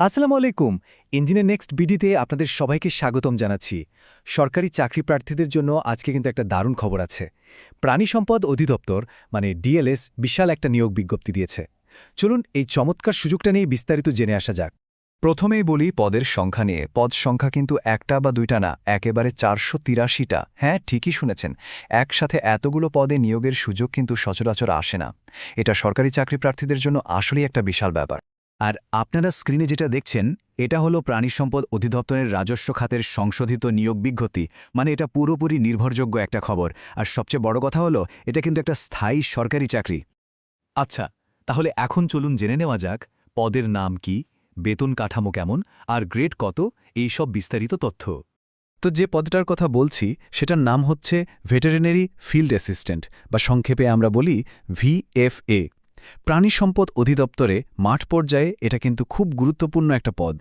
আসসালামু আলাইকুম। Engineer next বিডিতে আপনাদের সবাইকে স্বাগতম জানাচ্ছি। সরকারি চাকরি প্রার্থীদের জন্য আজকে কিন্তু একটা দারুণ খবর আছে। প্রাণী সম্পদ অধিদপ্তর মানে ডিএলএস বিশাল একটা নিয়োগ বিজ্ঞপ্তি দিয়েছে। চলুন এই চমৎকার সুযোগটা নিয়ে বিস্তারিত জেনে আসা যাক। প্রথমেই বলি পদের সংখ্যা নিয়ে। পদ সংখ্যা কিন্তু একটা বা দুইটা না, একেবারে ৪৮৩টা। হ্যাঁ, ঠিকই শুনেছেন। একসাথে এতগুলো পদে নিয়োগের সুযোগ কিন্তু সচরাচর আসে না। এটা সরকারি চাকরি প্রার্থীদের জন্য আসলেই একটা বিশাল ব্যাপার। আর আপনারা স্ক্রিনে যেটা দেখছেন এটা হলো প্রাণী সম্পদ অধিদপ্তরের রাজস্ব খাতের সংশোধিত নিয়োগ বিজ্ঞপ্তি। মানে এটা পুরোপুরি নির্ভরযোগ্য একটা খবর। আর সবচেয়ে বড় কথা হলো এটা কিন্তু একটা স্থায়ী সরকারি চাকরি। আচ্ছা, তাহলে এখন চলুন জেনে নেওয়া যাক পদের নাম কি, বেতন কাঠামো কেমন আর গ্রেড কত, এই সব বিস্তারিত তথ্য। তো যে পদটার কথা বলছি সেটার নাম হচ্ছে ভেটেরিনারি ফিল্ড অ্যাসিস্ট্যান্ট বা সংক্ষেপে আমরা বলি ভিএফএ। প্রাণী সম্পদ অধিদপ্তরে মাঠ পর্যায়ে এটা কিন্তু খুব গুরুত্বপূর্ণ একটা পদ।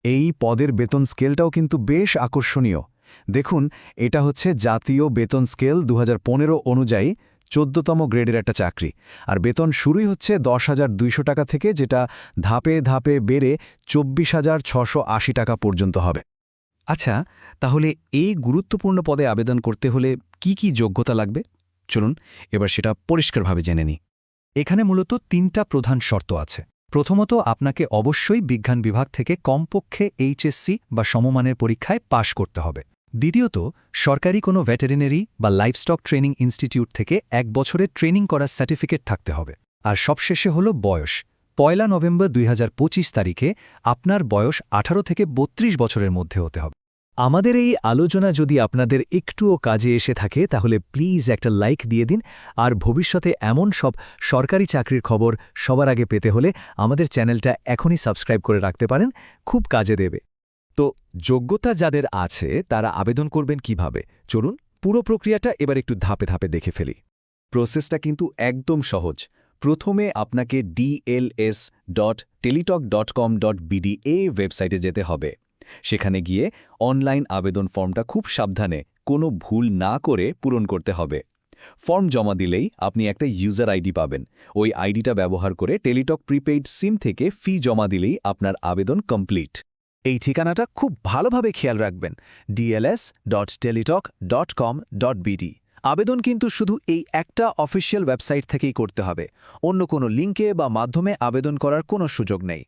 এই পদের বেতন স্কেলটাও কিন্তু বেশ আকর্ষণীয়। দেখুন, এটা হচ্ছে জাতীয় বেতন স্কেল ২০১৫ অনুযায়ী ১৪তম গ্রেডের একটা চাকরি। আর বেতন শুরুই হচ্ছে ১০,২০০ টাকা থেকে, যেটা ধাপে ধাপে বেড়ে ২৪,৬৮০ টাকা পর্যন্ত হবে। আচ্ছা, তাহলে এই গুরুত্বপূর্ণ পদে আবেদন করতে হলে কি কি যোগ্যতা লাগবে? চলুন এবার সেটা পরিষ্কারভাবে জেনে নিই। এখানে মূলত ৩টা প্রধান শর্ত আছে। প্রথমত, আপনাকে অবশ্যই বিজ্ঞান বিভাগ থেকে কমপক্ষে এইচএসসি বা সমমানের পরীক্ষায় পাশ করতে হবে। দ্বিতীয়ত, সরকারি কোনো ভেটেরিনারি বা লাইভস্টক ট্রেনিং ইনস্টিটিউট থেকে ১ বছরের ট্রেনিং করার সার্টিফিকেট থাকতে হবে। আর সবশেষে হল বয়স। ১ নভেম্বর ২০২৫ তারিখে আপনার বয়স ১৮ থেকে ৩২ বছরের মধ্যে হতে হবে। আমাদের এই আলোচনা যদি আপনাদের একটুও কাজে এসে থাকে তাহলে প্লিজ একটা লাইক দিয়ে দিন। আর ভবিষ্যতে এমন সব সরকারি চাকরির খবর সবার আগে পেতে হলে আমাদের চ্যানেলটা এখনই সাবস্ক্রাইব করে রাখতে পারেন, খুব কাজে দেবে। তো যোগ্যতা যাদের আছে তারা আবেদন করবেন কিভাবে? চলুন পুরো প্রক্রিয়াটা এবার একটু ধাপে ধাপে দেখে ফেলি। প্রসেসটা কিন্তু একদম সহজ। প্রথমে আপনাকে dls.teletalk.com.bd ওয়েবসাইটে যেতে হবে। সেখানে গিয়ে অনলাইন আবেদন ফর্মটা খুব সাবধানে, কোনো ভুল না করে পূরণ করতে হবে। ফর্ম জমা দিলেই আপনি একটা ইউজার আইডি পাবেন। ওই আইডিটা ব্যবহার করে টেলিটক প্রিপেইড সিম থেকে ফি জমা দিলেই আপনার আবেদন কমপ্লিট। এই ঠিকানাটা খুব ভালোভাবে খেয়াল রাখবেন, dls.teletalk.com.bd। আবেদন কিন্তু শুধু এই একটা অফিসিয়াল ওয়েবসাইট থেকেই করতে হবে। অন্য কোনো লিঙ্কে বা মাধ্যমে আবেদন করার কোনো সুযোগ নেই।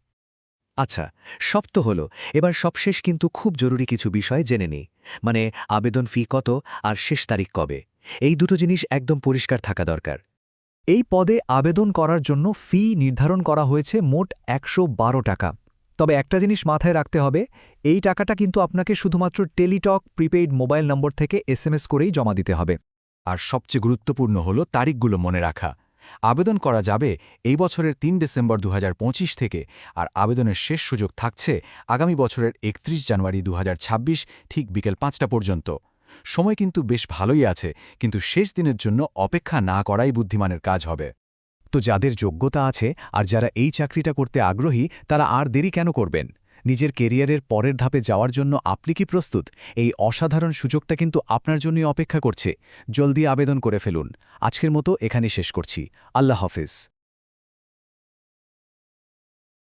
আচ্ছা, সব তো হলো, এবার সবশেষ কিন্তু খুব জরুরি কিছু বিষয় জেনে নিই। মানে আবেদন ফি কত আর শেষ তারিখ কবে, এই দুটো জিনিস একদম পরিষ্কার থাকা দরকার। এই পদে আবেদন করার জন্য ফি নির্ধারণ করা হয়েছে মোট ১১২ টাকা। তবে একটা জিনিস মাথায় রাখতে হবে, এই টাকাটা কিন্তু আপনাকে শুধুমাত্র টেলিটক প্রিপেইড মোবাইল নম্বর থেকে এসএমএস করেই জমা দিতে হবে। আর সবচেয়ে গুরুত্বপূর্ণ হল তারিখগুলো মনে রাখা। আবেদন করা যাবে এই বছরের ৩ ডিসেম্বর ২০২৫ থেকে, আর আবেদনের শেষ সুযোগ থাকছে আগামী বছরের ৩১ জানুয়ারি ২০২৬ ঠিক বিকেল ৫টা পর্যন্ত। সময় কিন্তু বেশ ভালোই আছে, কিন্তু শেষ দিনের জন্য অপেক্ষা না করাই বুদ্ধিমানের কাজ হবে। তো যাদের যোগ্যতা আছে আর যারা এই চাকরিটা করতে আগ্রহী তারা আর দেরি কেন করবেন? নিজের কেরিয়ারের পরের ধাপে যাওয়ার জন্য আপনি কি প্রস্তুত? এই অসাধারণ সুযোগটা কিন্তু আপনার জন্যই অপেক্ষা করছে। জলদি আবেদন করে ফেলুন। আজকের মতো এখানেই শেষ করছি। আল্লাহ হাফেজ।